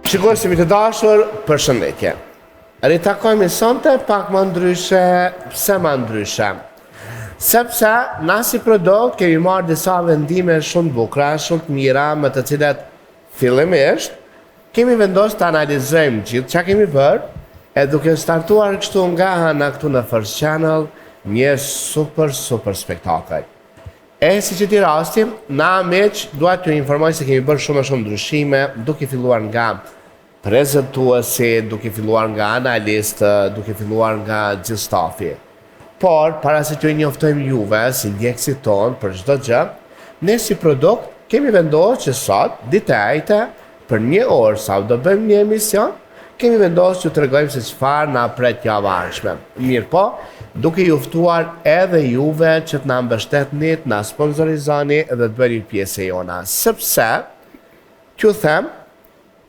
Shikuesi të dashur, përshëndetje. Ritakojmë sonte pak më ndryshe, pse më ndryshe? Sepse na si produkt kemi marrë disa vendime shumë bukura, shumë të mira, me të cilat fillimisht kemi vendosur të analizojmë gjithë çka kemi bërë, e duke startuar kështu nga hana këtu në First Channel, një super spektakël. E si që ti rastim, na meq duat të informoj se kemi bërë shumë ndryshime, duke filluar nga prezentuesi, duke filluar nga analistë, duke filluar nga gjithë stafi. Por, para se të njoftojmë juve si ndjekësit tonë për çdo gjë, ne si produkt kemi vendosur që sot, ditë e ajte, për 1 orë sa do bëjmë një emision, kemi vendosur që të tregojmë se çfarë na pret java ardhshme. Mirë po, duke ju ftuar edhe juve që të na mbështetni, të na sponsorizoni dhe të bëni pjesë e jona, sepse t'ju them,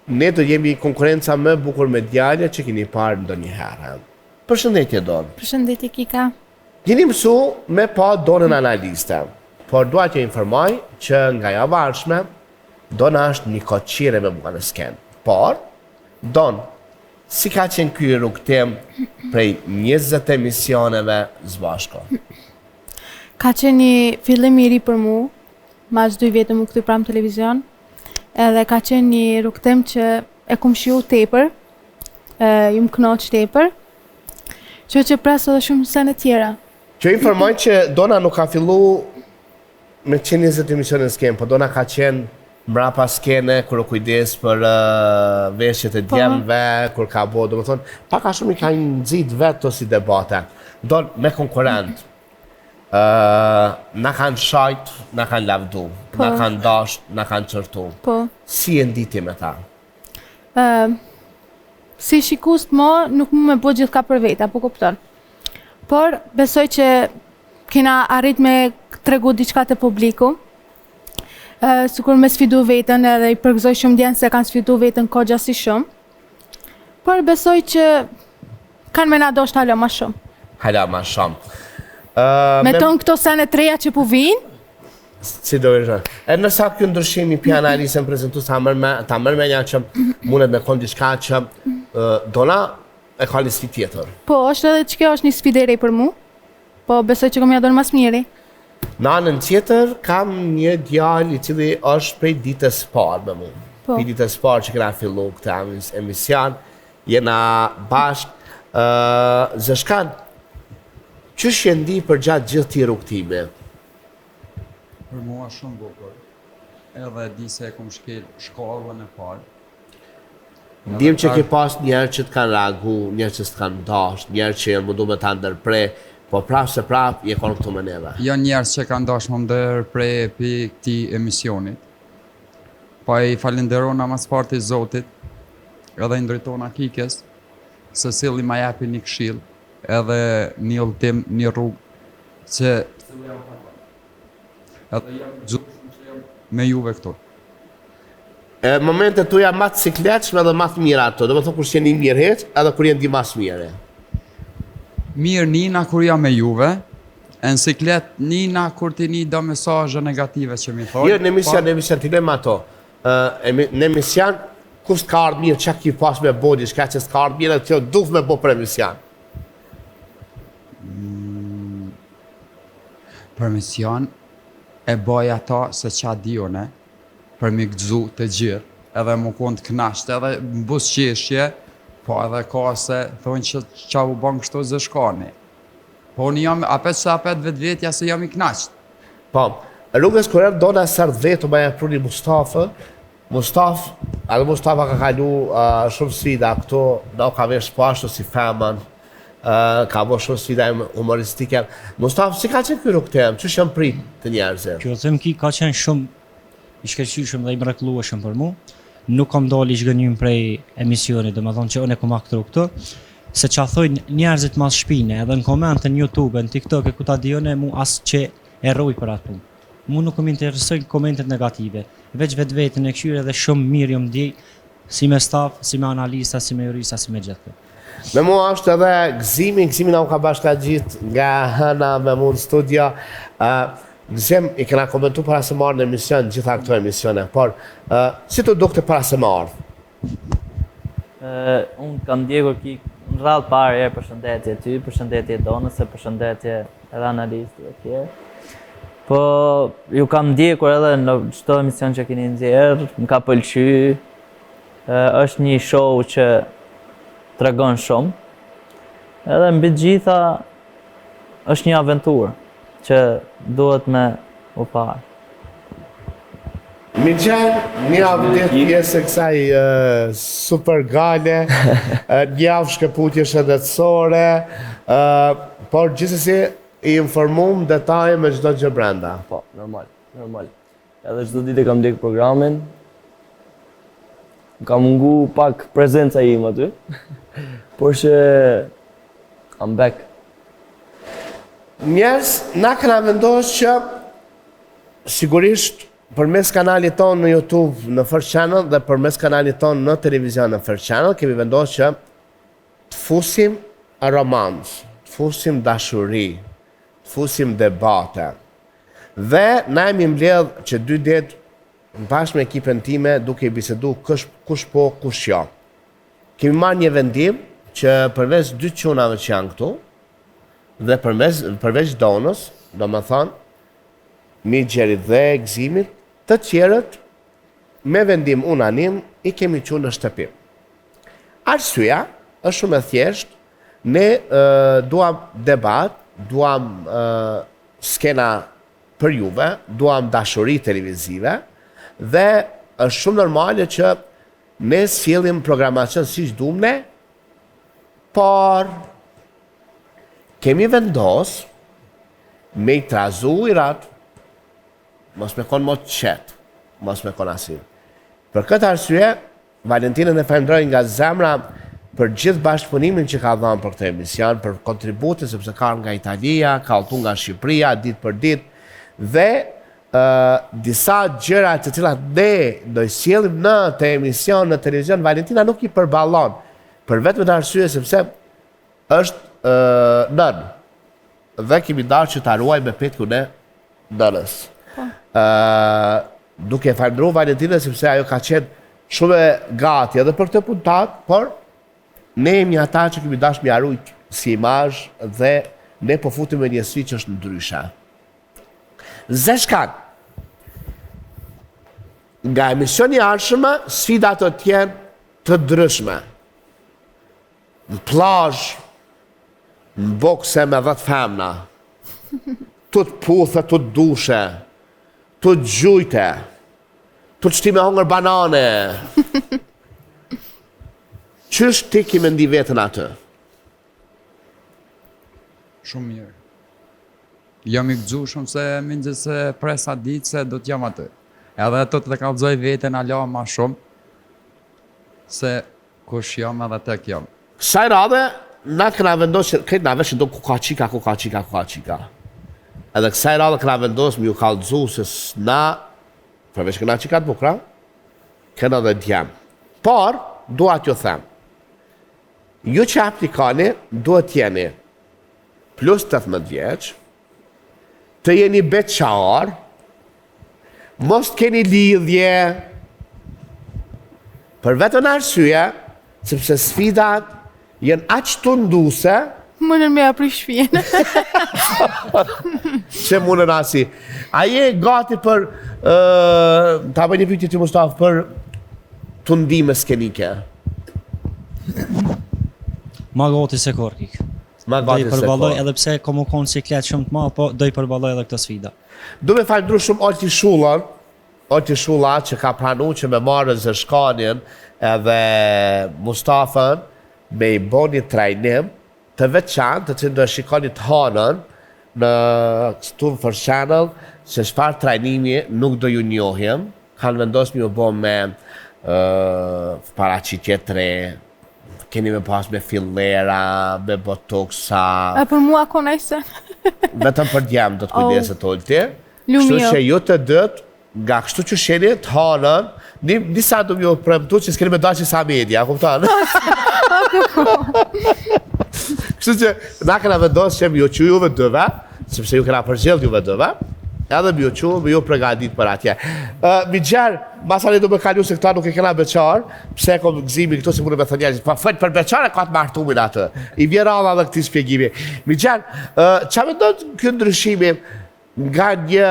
ne do jemi konkurenca më bukur mediale që keni parë ndonjëherë. Përshëndetje Don. Përshëndetje Kika. Jeni mësu me pa Donën analiste, por dua t'ju informoj që nga java ardhshme Dona është një koqire me mua në skenë. Por, Don, si ka qenë ky rrugtim prej 20 emisioneve zbashko? Ka qenë një fillim i ri për mu, mas 2 vjetë mu këtu pramë televizion, edhe ka qenë një rrugtim që e kum shiu tepër, ju më knoq tepër, që presë edhe shumë sene tjera. Që informoj që Dona nuk ka fillu me 120 emisione në skenë, po Dona ka qenë mbrapa skene, kur u kujdes për veshjet e djemve, kur ka bo, do më thonë, pak a shumë i ka nxit vetë të si debate. Do me konkurent, na kanë shajt, na kanë lavdu, na kanë dasht, na kanë qërtu. Si e nditi me ta? Si shikus të mo, nuk mu me bo gjithë ka për veta, po kupton. Por, besoj që kena arrit me tregu diçka të publiku, sikur me sfidu vetën edhe i përgëzoj shumë djenë se kanë sfidu vetën kogja si shumë. Por besoj që kanë me na dosht hala ma shumë. Hala ma shumë. Me tonë këto sene treja që pu vinë? Si do ishë. E nësa kjo ndryshimi pi analisën prezentu ta mërmenja që mundet me konë diçka që Dona e ka një sfidë tjetër. Po, është edhe që kjo është një sfidë e re për mu, po besoj që kom ja donë mas mjeri. Në anën tjetër, kam një djalë i cili është prej ditës parë me mu. Prej ditës parë që këna fillu këtë emision, jena bashkë. Zeshkan, që shendi për gjatë gjithë ti rrugtime? Për mua shumë bukur, edhe di se kom shkel shkallën e parë. Dim që ke pas njerë që të kanë reagu, njerë që të kanë dasht, njerë që janë mundu me të ndërpre, po prapë se prapë je konë këtu me neve. Janë njerës që kanë dash më ndërpre për këti emisionit. Pa i falenderona mas parti Zotit, edhe i ndrytona Kikes, se sili ma jepi një këshill, edhe një ultim, një rrugë, që edhe jam gjithë që jam me juve këtu. Momente tuja ma të cikletshme dhe ma të mira ato, dhe më thonë kur që jeni mirë heq, edhe kur jenë di mas mire. Mirë nina kur jam me juve, e në siklet nina kur ti një do mesazhe negative që mi thonë. Jo, në emision, t'i lojmë ato. Në emision, kus t'ka ardhë mirë, që ki pas me bodi, shka që s'ka ardhë mirë, dhe t'jo duf me bo për emision. Për emision, e boj ato se qa dione, për mi gëzu të gjirë, edhe më konë të knasht, edhe më bus qeshje, po edhe ka se thonë që qa u banë kështu Zeshkani. Po unë jam, apet vetë vetja se jam i knasht. Po, rrugës kërër Dona sërdë vetë me e pruni Mustafa, Mustafa ka kalu shumë sfida këto, do ka vesh pashtu si femën, ka bo shumë sfida humoristike. Mustafa, si ka qenë kjo rrugëtem, që shëmë prit të njerëzë? Kjo them ki ka qenë shumë i shkëlqyeshëm dhe i mrekullueshëm për mu. Nuk kam dalë i zhgënjym prej emisionit, dhe më thonë që unë e kom aktru këtu, se që a thojnë njerëzit mas shpine, edhe në komente në YouTube, në TikTok e ku ta dione, mu asë që e roj për atë punë. Mu nuk më interesojnë komentet negative, veç vetë vetën e këshyre dhe shumë mirë jom di, si me staf, si me analista, si me jurista, si me gjithë. Me mua është edhe gëzimin na u ka bashka gjithë nga hëna me mu në studio. Gëzim i kena komentu para se marrë në emision, gjitha këto emisione, por si të dukte para se marrë? Unë kam ndjekur në radhë parë përshëndetje ty, përshëndetje Donës, përshëndetje edhe analistëve tjerë. Po ju kam ndjekur edhe në çdo emision që keni nxjerrë, më ka pëlqyer. Është një show që tregon shumë. Edhe mbi të gjitha është një aventurë që duhet me u parë. Mi qenë një avdet pjesë e kësaj super gale, një javë shkëputje shëndetësore, por gjithsesi i informum detaje me çdo gjë brenda. Po, normal. Edhe çdo ditë kam ndjek programin. Ka mungu pak prezenca ime aty. Por që I'm back. Njerëz na kanë vendosur që sigurisht përmes kanalit tonë në YouTube në First Channel dhe përmes kanalit tonë në televizion në First Channel kemi vendosur që të fusim romans, të fusim dashuri, të fusim debate. Dhe na jemi mbledh që 2 ditë bashkë me ekipën time duke i bisedu kush po, kush jo. Kemi marrë një vendim që përveç 2 çunave që janë këtu dhe përveç Donës, domethënë Migjerit dhe Gzimit, të tjerët me vendim unanim i kemi qenë në shtëpi. Arsyeja është shumë e thjeshtë, ne duam debat, duam skena për juve, duam dashuri televizive dhe është shumë normale që ne sjellim programacion siç duam ne, por kemi vendos me i trazu i ratë, mos me konë mot qetë, mos me konë asim. Për këtë arsye, Valentinën e falenderoj nga zemra për gjithë bashkëpunimin që ka dhënë për këtë emision, për kontributin, sepse ka nga Italia, ka udhëtuar nga Shqipëria ditë për ditë, dhe disa gjëra të cilat ne do i sjellim në të emision në televizion, Valentina nuk i përballon, për vetëm të arsye sepse është nën. Dhe kemi darë që ta ruaj me petkun e nënës. Duke falendëruar Valentinën sepse ajo ka qenë shumë e gati edhe për këtë puntat, por ne jemi ata që kemi dashur mi harujt si imazh dhe ne po futim me një sfidë që është ndryshe. Zeshkan. Nga emisioni i ardhshëm, sfidat do të jenë të ndryshme. Në plazh, në bokse me 10 femna, të puthe, të dushe, të gjujte, të qti me hongër banane. Qysh ti ki me ndi vetën atë? Shumë mirë. Jam i gëgjushëm se mingjë se presa ditë se do t'jam atë. Edhe të të kallëzoj veten ala ma shumë, se kush jam edhe tek jam. Kësaj radhe, na këna vendosë, këtë na veshin do kuka qika. Edhe kësaj radhe këna vendosë më ju kallëzu se na, përveç këna qikat bukra, këna dhe djem. Por, dua t'ju them, ju që aplikani, duhet jeni plus 18 vjeç, të jeni beqar, mos t'keni lidhje, për vetën arsye, sepse sfidat jenë aq të nduse, Mundën me apri shpijen. që mundën asi. A je gati për, ta bëj një pyetje ti Mustafa, për të ndime skenike? Ma gati se korkik. Ma Do i gati se përballoj ko. edhe pse komo konë siklet shumë të madh, po do i përballoj edhe këtë sfida. Du me falendru shumë Olti Shulla që ka pranu që me marrë Zeshkanin edhe Mustafën me i bo një trajnim të veçantë, të që do shikoni të hanën në këtu në First Channel, se çfarë trajnimi nuk do ju njohim, kanë vendosur mi u bo me paraqitje tre, keni me pas me fillera, me botoxa, E për mua kona i sen. vetëm për djem do të kujdeset Olti. Lumio. Kështu që ju të dët, nga kështu që sheni të hanën, disa du m'ju premtu që s'keni me dashi sa media, kuptan? Kështu që na kena vendosë që ju që juve dëve, sepse ju kena përgjell juve dëve, Edhe mi u qu, mi ju pregadit për atje. Mi gjerë, masani du me kalu se këta nuk e kena beqar, pse kom gzimi këtu se mune me thë njerëzit, pa fëtë për beqare ka të martumin atë. I vje rava dhe këti spjegimi. Mi gjerë, qa me do të këtë ndryshimi nga një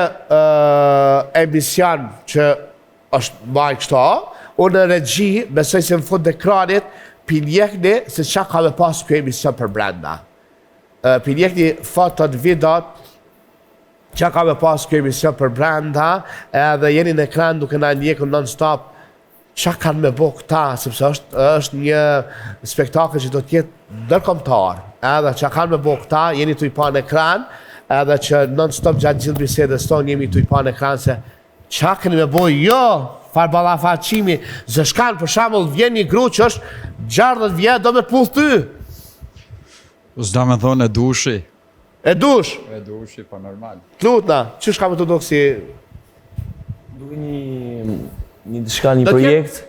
emision që është maj kështo, unë në regji, besoj se në fund e ekranit, pinjekni se qa ka me pas kjo emision për brenda. Pinjekni fotot, videot, që ka me pas kjo emision për brenda, edhe jeni në ekran duke na njeku non-stop, që kanë me bo këta, sepse është një spektakël që do t'jetë ndërkombëtar, edhe që kanë me bo këta, jeni t'u i pa në ekran, edhe që non-stop gjatë gjithë bisedës tonë jemi t'u i pa në ekran se që këni me bo, jo, farballafaqimi, zëshkan, për shembull vjen një gru që është 60 vjetë do me puth ty. S'da me thonë e dushi. E dush, E dushi, pa normal. t'lutna, që shka me të do kësi? Duke një diçka, një projekt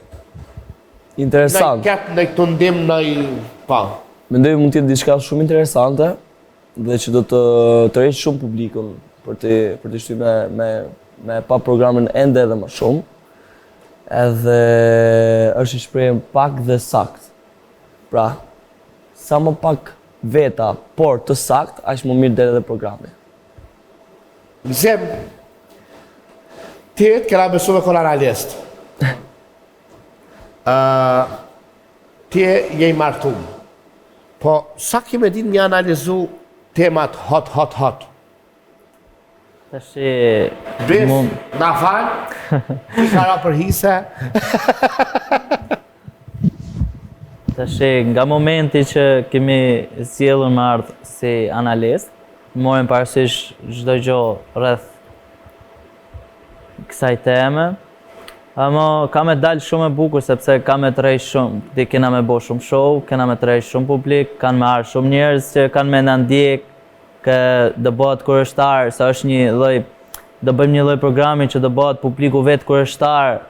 interesant. Në ketë në këtë ndim në i pa. Mendoj mund të jetë diçka shumë interesante dhe që do të tërheqë shumë publikun për të shtyr me pa programin ende edhe më shumë. Edhe është një shprehje pak dhe sakt. Pra, sa më pak veta, por të sakt, aq më mirë del edhe programi. Gzem, ti kena besu me kona realist. Ti je i martum. Po, sa kime din një analizu temat hot. Tash Bif, na fal, ti kara për hise. Tash nga momenti që kemi zgjedhur me ardh si analist, morëm parasysh çdo gjë rreth kësaj teme. Ama ka me dalë shumë e bukur sepse ka me të rejsh shumë, di kena me bo shumë show, kena me të rejsh shumë publik, kanë me arë shumë njerëz që kanë me në ndjek, që do bëhet kurioztar, sa është një lloj, do bëjmë një lloj programi që do bëhet publiku vetë kurioztar,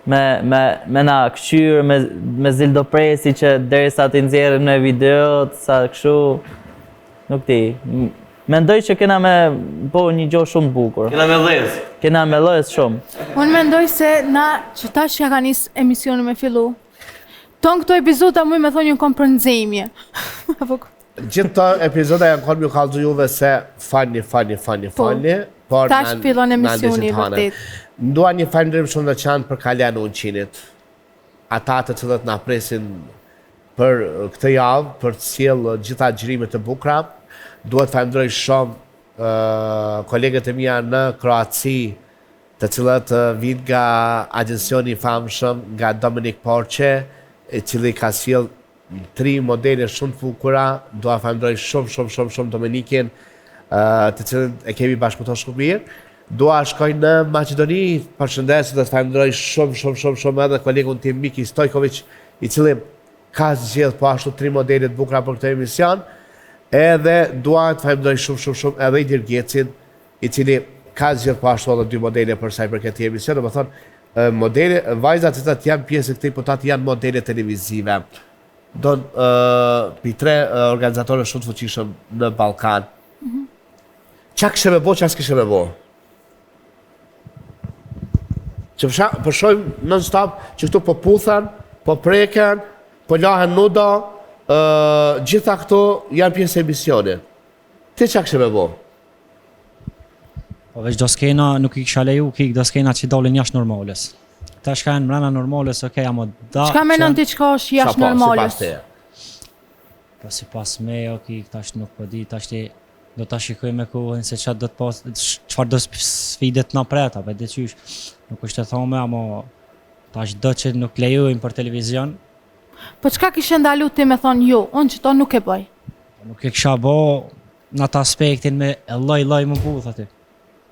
me na këshyr, me zildopresi që derisa të nxjerrim në videot, sa kështu, nuk di. Mendoj që kena me bo një gjë shumë bukur. Kena me dhez. Kena me lëz shumë. Unë mendoj se na që tash ka nis emisioni me fillu. Ton këto epizoda mu me thonë një kom për nxemje. Apo Gjithë të epizoda janë konë mju kalëzu juve se fani, por tash fillon emisioni vërtet. Ndua një falëndrim shumë të qanë për Kaljan Unqinit. Ata të cilët na presin për këtë javë, për të sjellë gjitha xhirimet të bukura. Duhet falënderoj shumë kolegët e mia në Kroaci, të cilët vijnë nga agjencioni i famshëm, nga Dominik Porçe, i cili ka sjellë 3 modele shumë të bukura. Dua falënderoj shumë Dominikin, të cilën e kemi bashkëpunuar shumë mirë. Dua shkoj në Maqedoni, përshëndes dhe falënderoj shumë edhe kolegun tim Miki Stojkovic, i cili ka zgjedhur po ashtu 3 modele të bukura për këtë emision. Edhe dua të falënderoj shumë edhe i Dirgecin, i cili ka zgjedhur po ashtu edhe 2 modele për sa i përket këtij emisioni, domethënë modele vajzat që janë pjesë këtij potati janë modele televizive. Don pi 3 organizatorë shumë të fuqishëm në Ballkan. Qa kështë me bo, qa s'kështë me bo? Që përshojmë non-stop që këtu po puthen, po preken, po lahen nudo, gjitha këto janë pjesë e emisionit. Ti qa kështë me bo? Po veç do skena nuk i kisha leju kik do skena që dolin jashtë normales. Ta shka janë mrena normales, okej, ama da... Çka menon ti çka është jashtë normales? Po si pas me, okej, tash nuk po di, tash ti do ta shikoj me kohën se çfarë do të pas, çfarë do sfidet na pret, apo di çysh. Nuk është e thome, ama tash do që nuk lejojnë për televizion. Po çka kishe ndalu ti me thonë jo, unë që to nuk e bëj? Nuk e kisha bo në atë aspektin me lloj më puth aty.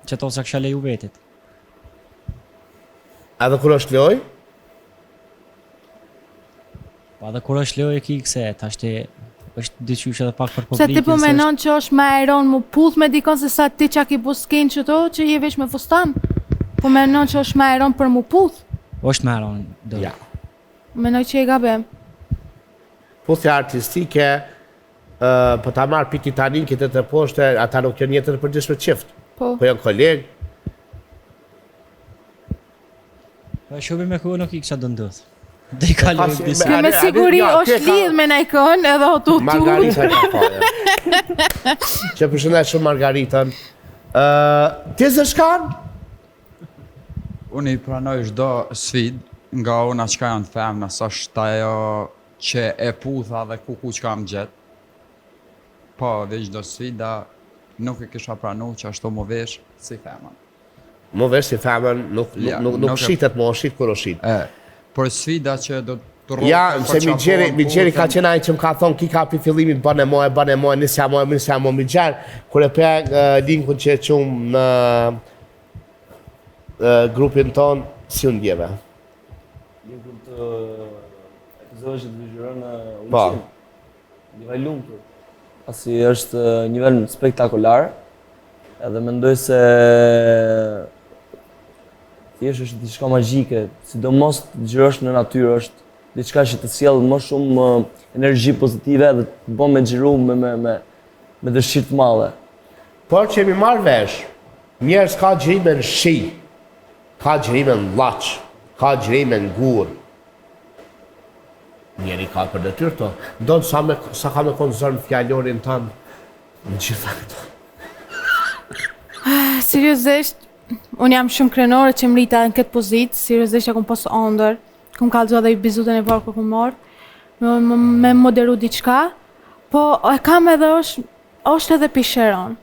Që to sa kisha leju vetit. Edhe kur është loj? Pa edhe kur është loj e kikë se tash ti është diqysh edhe pak për Se publikin. ti po menon që është më eron mu puth me dikon se sa ti qa ki bu skenë që to që je veç me fustan? Po menon që është më eron për mu puth? është më eron do. Ja. Menoj që e gabem. Puthja artistike, po ta marrë pi Titanikit e të poshte, ata nuk janë jetën për gjithë me qift. Po. Po janë kolegë. Shumë me kohë nuk i kisha dëndodh. Dhe i kaloj Pas- bisedë. Kjo me siguri ja, është ke ka- lidh me najkon edhe o tu. Margarita ka fare. Që përshëndet shumë Margaritën. Ti zë shkan? Unë i pranoj çdo sfidë nga ona që janë të femna, sa është ajo që e putha dhe ku që kam gjetë. Po, dhe çdo sfida nuk e kisha pranu që ashtu më vesh si femën. Më vesh si femën, Ja, nuk nuk e- shitet më, shit kur o shit. Por sfida që do të rrotë... Ja, se mi gjeri ka qenë ai që më ka thonë ki ka për fillimit bën e moje, nisja moje, mi gjerë, kur e pe linkun që e qumë në grupin ton, si unë djeve. Linkun të epizodit që dëgjuron në Po. Ulqin. Një lumtur. Pasi është nivel spektakolar, edhe mendoj se thjesht është diçka magjike, sidomos të dëgjosh në natyrë, është diçka që të sjell më shumë energji pozitive dhe të bën me xhiru me dëshirë të madhe. Por që mi marrë vesh, njerës ka gjërime në shi, ka gjërime në laq, ka gjërime në gur. Njeri ka për detyrë to. Ndonë sa ka me konzorë në fjallorin tënë në gjitha këto. Seriozisht, unë jam shumë krenore që më rita në këtë pozitë, seriozisht e kom posë ondër, kom kalëzua dhe i bizutën e parë kër kom marrë, me moderu diçka, po e kam edhe është edhe pisheron.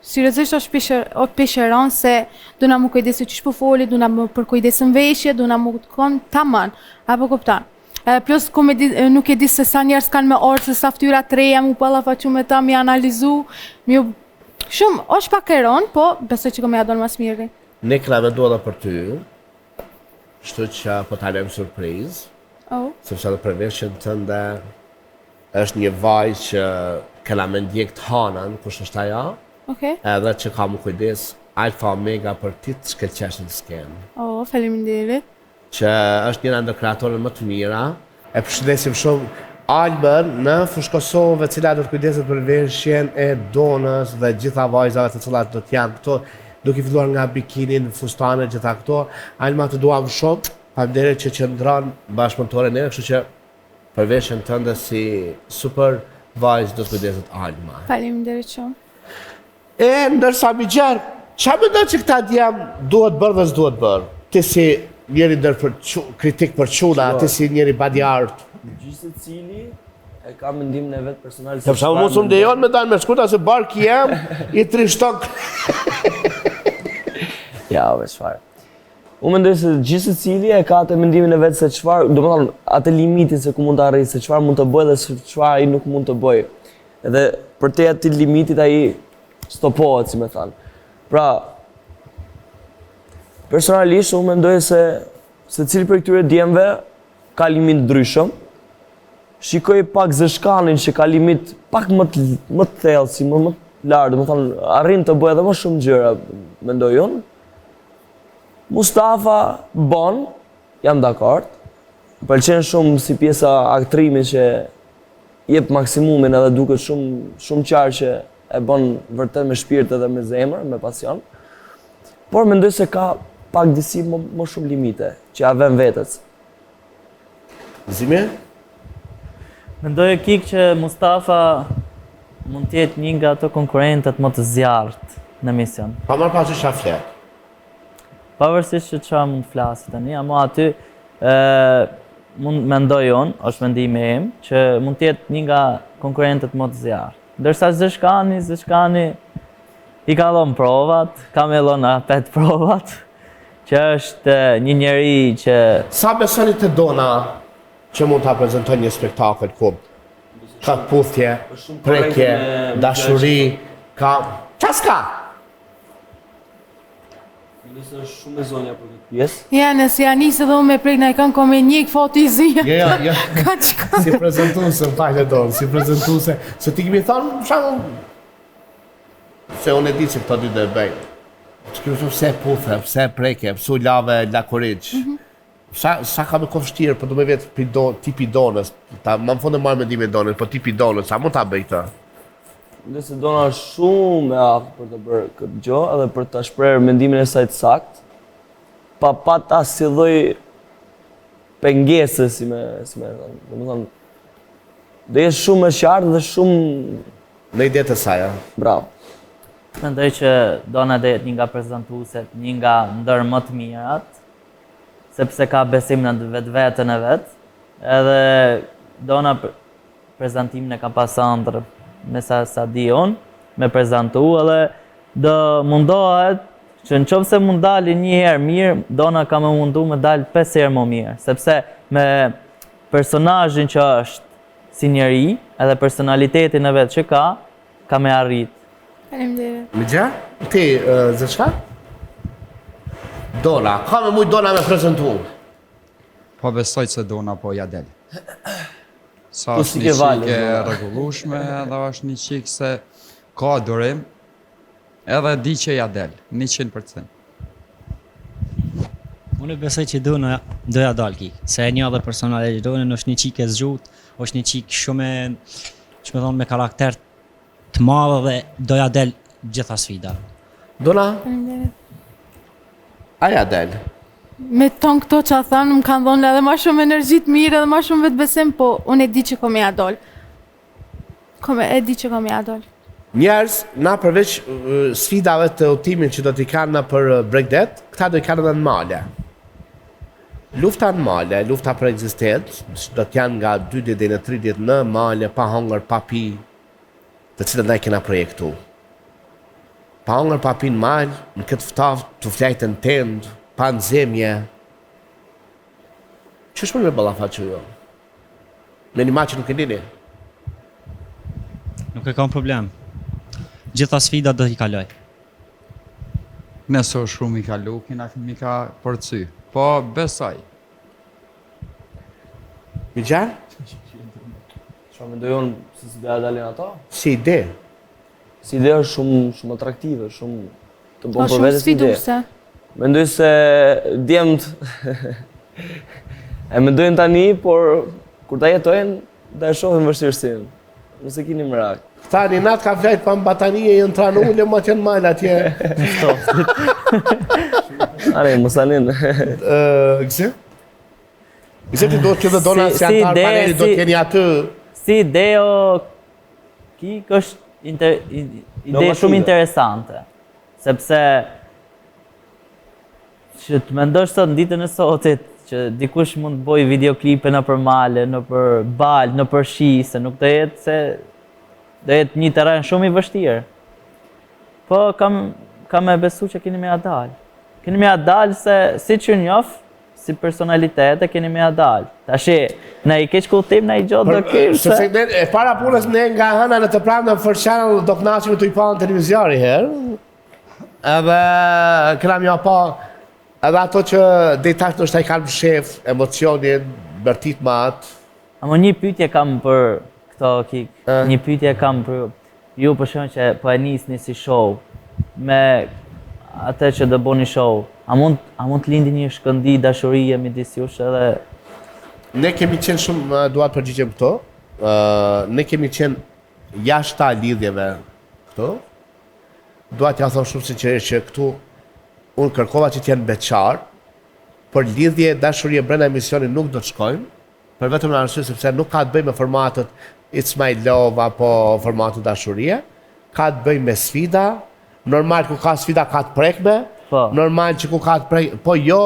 Seriozisht është pisheron se du na më kujdesi që shpo foli, du na më përkujdesi në veshje, du na më konë taman, apo kuptan. Plus nuk e di se sa njerës kanë me orë, se sa ftyra të reja, mu ballafaqu me ta, mi analizu, shumë, është pak eron, po besoj që kom ja donë mas mirë. Ne këna me do dhe për ty, shtu që po t'alem surpriz, Oh, sepse dhe përveshën tënde është një vaj që këna me ndjek të hanën, kush është aja, okay. edhe që ka më kujdes alfa omega për ti të shkelqesh në skenë. Oh, faleminderit. Që është njëra ndër kreatorët më të mira. E përshëndesim shumë Albën në Fushë Kosovë, e cila do të kujdeset për veshjen e Donës dhe gjitha vajzave të cilat do të janë këto, duke filluar nga bikinin, fustane, gjitha këto. Alma të duam shumë, faleminderit që qëndron bashkëpunëtore ne, kështu që për veshjen tënde si super vajzë do të kujdeset Alma. Faleminderit shumë. E ndërsa mi gjerë, qa me do që këta djem duhet bërë dhe s'duhet bërë? Ti si njeri kritik për quna, ti si njeri body art. Gjithse cili e ka mendimin e vet personal. Sepse më mos më lejon me dalë me shkurta se barki jem i trishtok. Ja, çfarë. Unë mendoj se gjithse cili e ka atë mendimin e vet se çfarë, domethënë atë limitin se ku mund të arrijë, se çfarë mund të bëjë dhe se çfarë ai nuk mund të bëjë. Edhe për te atë limitit ai stopohet, si më thënë. Pra, personalisht unë mendoj se secili prej këtyre djemve ka limit ndryshëm. Shikoj pak Zeshkanin që ka limit pak më të thellë, si më të lartë, domethënë arrin të bëjë edhe më shumë gjëra, mendoj unë. Mustafa bon, jam dakord. Pëlqen shumë si pjesa aktrimi që jep maksimumin edhe duket shumë qartë që e bën vërtet me shpirt edhe me zemër, me pasion. Por mendoj se ka pak disi më shumë limite që ja vën vetes. Zime? Mendoj kik që Mustafa mund të jetë një nga ato konkurrentët më të zjarrt në mision. Pa marrë pa që shaflet. Pavarësisht që çfarë mund të flasë tani, ama aty mund mendoj unë, është mendimi im, që mund të jetë një nga konkurrentët më të zjarrt. Ndërsa Zeshkani i ka dhënë provat, ka me dhënë 5 provat, që është një njeri që Sa besoni të dona që mund të prezentoj një spektakël ku ka puthje, prekje, dashuri, ka... Qa s'ka? Nëse është shumë e zonja për këtë pjesë. Ja, nëse ja nisë dhe unë me prek në e kanë kome njëk foti i zi. Ja. Ka qka. Si prezentuse në pajtë e donë, si prezentuse. Se ti kimi thonë, shamu... Se unë e di që këto dy dhe bëjnë. Që kërë shumë pse puthe, pse preke, pse u lave lakuriq. Sa ka me kofshtirë, po du me vetë tipi donës. Ma më fundë marrë me dime donës, po tipi donës, sa mund ta bëj të? Ndërse dona shumë e aftë për të bërë këtë gjë edhe për ta shprehur mendimin e saj të saktë, pa ta si lloj pengese si më thënë. Domethënë do jesh shumë e qartë dhe shumë Në ide të saj, bravo. Mendoj që dona do jetë një nga prezantueset, një nga ndër më të mirat, sepse ka besim në vetveten e vet. Edhe dona prezantimin e ka pas ëndër me sa di unë, me prezantu edhe do mundohet që në qovë se mund dali një herë mirë, dona ka me mundu me dalë 5 herë më mirë, sepse me personazhin që është si njeri edhe personalitetin e vetë që ka me arrit. Faleminderit. Më gja? Ti, zëshka? Dona, ka me mujt dona me prezentu. Po besoj se dona po ja del. Sa Po është si një ke valë, qik e dona. rregullueshme, edhe është një qik se ka durim, edhe di që ja del, 100%. Unë besoj që doja dal ki, se e një dhe personale që dojnë është një qik e zgjut, është një qik shumë që me thonë me karakter të madhe dhe doja del gjitha sfida. Dona, Faleminderit. aja del. Me tonë këto që a thanë, më kanë dhonë edhe ma shumë energji të mirë edhe ma shumë vetë besim, po unë e di që kom ja dol. E di që kom ja dol. Njerëz, na përveç sfidave të udhëtimit që do t'i kanë na për Bregdet, këta do i kanë edhe në male. Lufta në male, lufta për ekzistencë, do t'janë nga 2 ditë deri në 3 ditë në male, pa hongër, pa pi, të cilët na i kena projektu. Pa hongër, pa pi në mal, në këtë ftaftë, të flajtën tend, pa nxemje. Ç'është më me ballafaqë jo? Në një që nuk e dini. Nuk e kam problem. Gjitha sfida do t'i kaloj. Nëse është shumë i kalu, mi ka përcy. Po besoj. Mi gjarë? Çfarë mendoj unë se si do dalin ato? Si ide. Si ide është shumë atraktive, shumë të Po bën për shumë vetes ide. sfiduese. Mendoj se djemt e mendojnë tani, por kur ta jetojnë, da e shohin vështirësinë. Nëse keni merak. Këta një natë ka flajt pa në batanie, jënë tranu ule, ma qenë malë atje. Are, mos alin. Gëse? Gëse ti do të dhe dona si antar paneli, do t'jeni aty. Si ide kik është ide Normative. shumë interesante, sepse që të mendosh sot në ditën e sotit që dikush mund të bëj videoklipe në për male, në për balë, në për shi, se nuk do jetë një terren shumë i vështirë. Po kam e besu që keni me ja dalë. Keni me ja dalë se si që njof, si personalitete keni me ja dalë. Tashi, na i keq kuptim, na i gjotë do kishë. Sepse ne, e para punës ne nga hëna në të pramë në First Channel do kënaqemi të i pa në televizjari herë. Edhe këna mja pa edhe ato që dhe tash nështë ta i kanë shef, emocionin, bërtit ma atë. Amo një pyetje kam për këto kik. Një pyetje kam për ju për shkak që po e nisni si show me atë që do bëni show. A mund të lindi një shkëndi dashurie midis jush edhe Ne kemi qenë shumë, dua të përgjigjem këto, ne kemi qenë jashta lidhjeve këto. Dua t'ja thonë shumë sinqerisht që këtu unë kërkova që t'jenë beqar, për lidhje dashurie brenda emisionit nuk do të shkojmë, për vetëm në arsye sepse nuk ka të bëjë me formatet It's My Love apo formatet dashurie, ka të bëjë me sfida, normal ku ka sfida ka të prekme, Po. normal që ku ka të prekme, po jo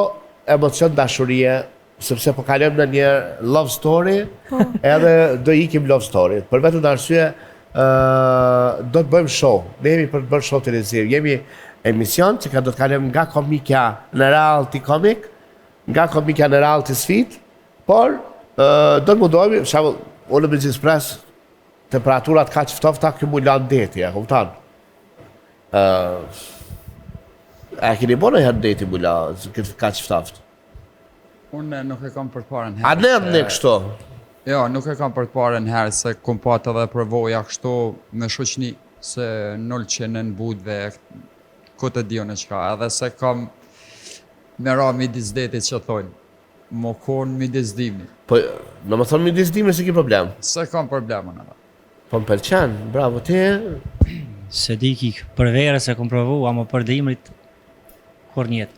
emocion dashurie, sepse po kalojmë në një love story, edhe do ikim love story. Për vetëm në arsye, do të bëjmë show. Ne jemi për të bërë show televiziv. Jemi emision që do të kalojmë nga komikja në reality komik, nga komikja në reality sfid, por do të mundohemi, për shembull, unë në Business Press, temperaturat ka që ftofta, kjo mu lanë deti, e kupton? A keni bërë herë deti mu lanë, këtë ka që ftoftë? Unë nuk e kam përpara në A herë. ne kështu? Jo, nuk e kam përpara në herë se kom pat edhe përvoja kështu me shoqni se nolqen në budve këtë e dion e qka, edhe se kam me ra midis detit që thonë, më konë midis dimit, Po, në më thonë midis dime se ki problem. se kam problemën edhe. Po më pëlqen, bravo ti. Se di kik, për verë se kom provu, ama për dimrit, kur njetë.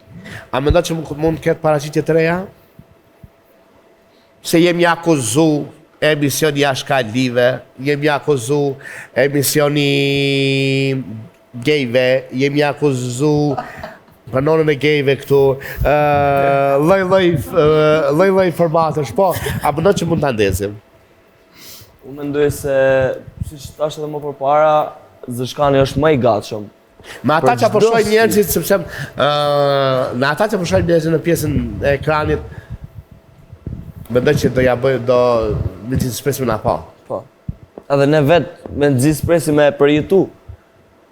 A mendon që mund të ketë paraqitje të reja? Se jemi akuzu emisioni jashkallive, jemi akuzu emisioni gejve, jemi akuzu kanonën e gejve këtu, lloj formatësh, po, a mendon që mund ta ndezim? Unë mendoj se, siç thash edhe më përpara, Zeshkani është më i gatshëm. Me ata Për që po çdo shohin sfidë. njerëzit, sepse me ata që po shohin njerëzit në pjesën e ekranit, mendoj që do ja bëj me dispresim na pa. Po. Edhe ne vetë me nxis presim me përjetu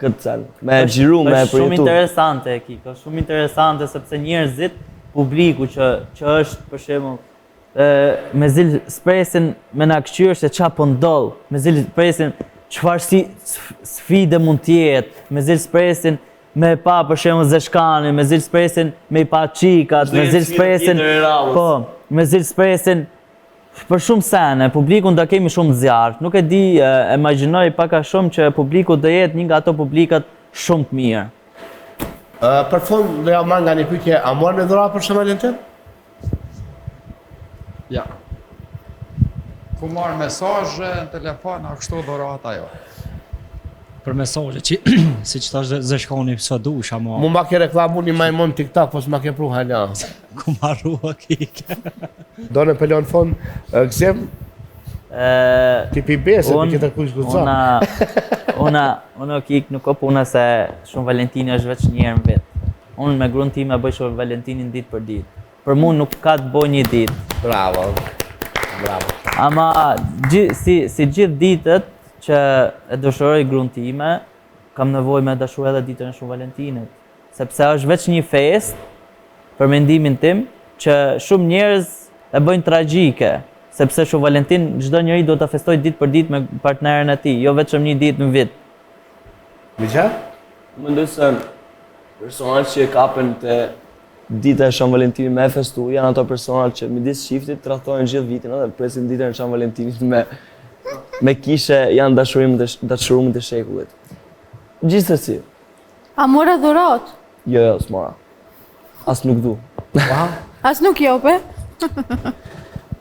këtë cen, me xhiru, me Është shumë përjetu. interesante Kik, është shumë interesante sepse njerëzit, publiku që është për shembull me zil spresin me na kqyr se qa po ndodh, me zil spresin çfarë si sfide mund t'jetë, me zil spresin me pa për shembull Zeshkanin, me zil spresin me i pa qikat, me zil spresin po, me zil spresin për shumë sene, publikun do kemi shumë zjarr. Nuk e di, imagjinoj pak a shumë që publiku do jetë një nga ato publikat shumë të mirë. Për fund, do ja marr nga një pyetje, a morën në dhuratë për Shën Valentin? Ja. Ku marrë mesazhe në telefon, a kështu dhurata jo. Për mesazhe që, si që thash Zeshkani sa dush, ama Mu ma ke reklamu një majmon TikTok, po s'ma ke pru hala. ku marrua kik. Do në pelon fond, gëzim, ti pi bese, pi këtë kush gëzon. Unë Kik nuk o puna se Shën Valentini është veç një herë në vetë. Unë me gruan time bëj Shën Valentinin ditë për ditë. Për mu nuk ka të bëj një ditë. Bravo, bravo. Ama si gjithë ditët që e dëshiroj gruan time, kam nevojë me dashur edhe ditën e Shën Valentinit. Sepse është veç një fest, për mendimin tim, që shumë njerëz e bëjnë tragjike. Sepse Shën Valentin çdo njeri duhet ta festojë ditë për ditë me partneren e tij, jo vetëm një ditë në vit. Migja? Mendoj se personat që e kapen te dita e Shën Valentinit me festu janë ato personat që midis shiftit tradhtojnë gjithë vitin edhe presin ditën e Shën Valentinit me kishe janë dashurimet e shekullit. Gjithsesi. A mora dhurat? Jo, s'mora. As nuk du. As nuk jope?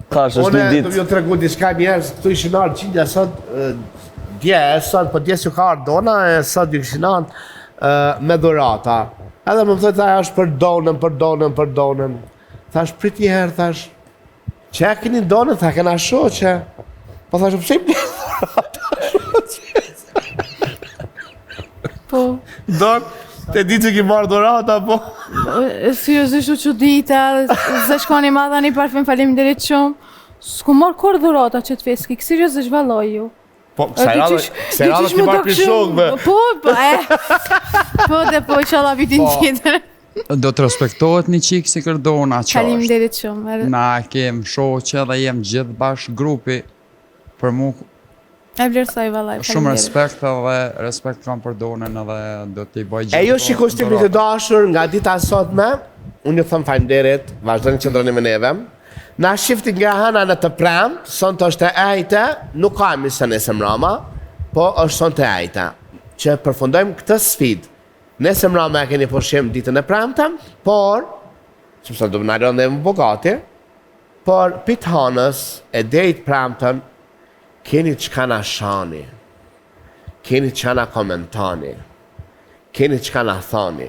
Thash, është Unë një do ditë. ju tregu diçka njerëz, këtu ishin ardhur qindja sot, sot, po dje s'ju ka ardhur dona, sot ju kishin ardhur me dhurata. Edhe më thotë ajo është për donën. Thash prit një herë, thash, që e keni donën, tha kena shoqe. Po thash, pse më Po. don? Te di që ki marrë dhurata, po. Seriozisht u çudita, Zeshkani ma dha një parfum, faleminderit shumë. S'ku marr kur dhurata që të feski, seriozisht valloj ju. Po, kësaj radhe ki marrë për shokëve. Po, dhe po, inshallah vitin tjetër. Do të respektohet një qikë si kërdona që është. Faleminderit shumë. Na kem shoqe dhe jem gjithë bashkë grupi. Për mu E vlerësoj vallaj. shumë respekt dhe respekt kam për donën edhe do t'i bëj gjithë. E ju shikoj stimit të dashur nga dita e sotme, unë ju them faleminderit, vazhdoni qëndroni me neve. Na shifti nga hëna në të premtë, sonte është e ejte, nuk ka emision nesër mbrëma, po është sonte e ejte, që përfundojmë këtë sfidë. Nesër mbrëma e keni pushim ditën e premte, por, sepse do na lënë më bogati, por pit hanës e dejt premten, keni çka na shani, keni çka na komentani, keni çka na thoni,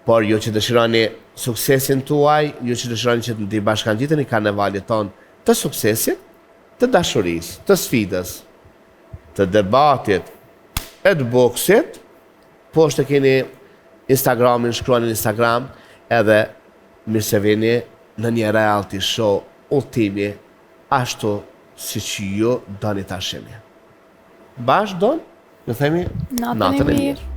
por ju që dëshironi suksesin tuaj, ju që dëshironi që të bashkangjiteni karnevalit ton të suksesit, të dashurisë, të sfidës, të debatit, e të boksit, po është të keni Instagramin, shkruani në Instagram, edhe mirë se vini në një reality show ultimi, ashtu si që ju doni ta shihni. Bashkë don, ju themi Natën e mirë.